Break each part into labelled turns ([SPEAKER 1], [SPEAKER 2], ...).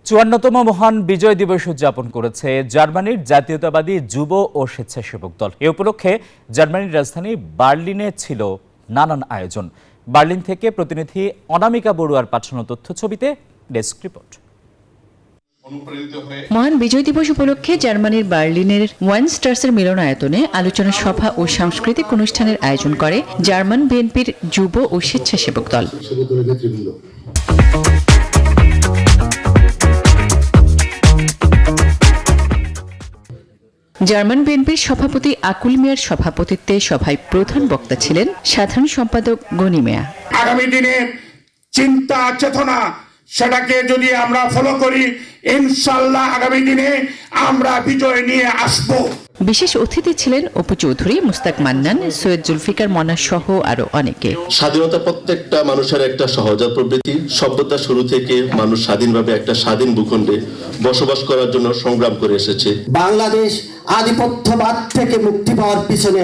[SPEAKER 1] ৫৪তম মহান বিজয় দিবস উদযাপন করেছে জার্মানির জাতীয়তাবাদী যুব ও স্বেচ্ছাসেবক দল। এ উপলক্ষে জার্মানির রাজধানী বার্লিনে ছিল নানান আয়োজন। বার্লিন থেকে প্রতিনিধি অনামিকা বড়ুয়ার পাঠানো তথ্যছবিতে ডেস্ক রিপোর্ট।
[SPEAKER 2] মহান বিজয় দিবস উপলক্ষে জার্মানির বার্লিনের ওয়াইনস্টার্সের মিলনায়তনে আলোচনা সভা ও সাংস্কৃতিক অনুষ্ঠানের আয়োজন করে জার্মান বিএনপির যুব ও স্বেচ্ছাসেবক দল। জার্মান বিএনপির সভাপতি আকুল মিয়ার সভাপতিত্বে সভায় প্রধান বক্তা ছিলেন সাধারণ সম্পাদক গনি মিয়া।
[SPEAKER 3] আগামী দিনে চিন্তা চেতনা সেটাকে যদি আমরা ফলো করি, ইনশাআল্লাহ আগামী দিনে আমরা বিজয় নিয়ে আসব।
[SPEAKER 2] বিশেষ অতিথি ছিলেন অপু চৌধুরী, মুস্তাক মান্নান, সৈয়দ জুলফিকার মনা সহ আরো অনেকে।
[SPEAKER 4] স্বাধীনতা প্রত্যেকটা মানুষের একটা সহজাত প্রবৃত্তি। সভ্যতার শুরু থেকে মানুষ স্বাধীনভাবে একটা স্বাধীন ভূখণ্ডে বসবাস করার জন্য সংগ্রাম করে এসেছে।
[SPEAKER 5] বাংলাদেশ আধিপত্যবাদ থেকে মুক্তি পাওয়ার পিছনে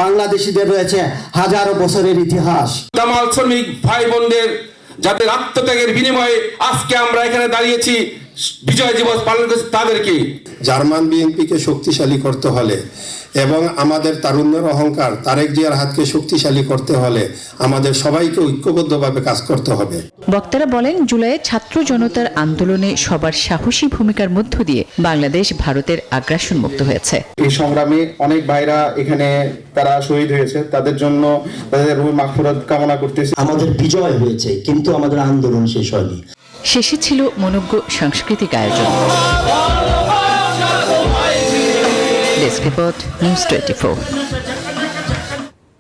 [SPEAKER 5] বাংলাদেশিদের রয়েছে হাজারো বছরের ইতিহাস।
[SPEAKER 6] দামাল শ্রমিক ভাই বোনদের যাদের আত্মত্যাগের বিনিময়ে আজকে আমরা এখানে দাঁড়িয়েছি, বিজয় দিবস পালন করছি তাদেরকে।
[SPEAKER 7] জার্মান বিএনপিকে শক্তিশালী করতে হলে এবং আমাদের তারুণ্যের অহংকার তারেক জিয়ার হাতকে শক্তিশালী করতে হলে আমাদের সবাইকে ঐক্যবদ্ধভাবে কাজ করতে হবে।
[SPEAKER 2] বক্তারা বলেন, জুলাইয়ে ছাত্র জনতার আন্দোলনে সবার সাহসী ভূমিকার মধ্য দিয়ে বাংলাদেশ ভারতের আগ্রাসন মুক্ত হয়েছে।
[SPEAKER 8] এই সংগ্রামে অনেক ভাইরা এখানে তারা শহীদ হয়েছে, তাদের জন্য তাদের রুহ মাগফিরাত কামনা করতেছি।
[SPEAKER 5] আমাদের বিজয় হয়েছে, কিন্তু আমাদের আন্দোলন শেষ হয়নি।
[SPEAKER 2] শেষে ছিল মনোজ্ঞ সাংস্কৃতিক আয়োজন। Desk report, news 24।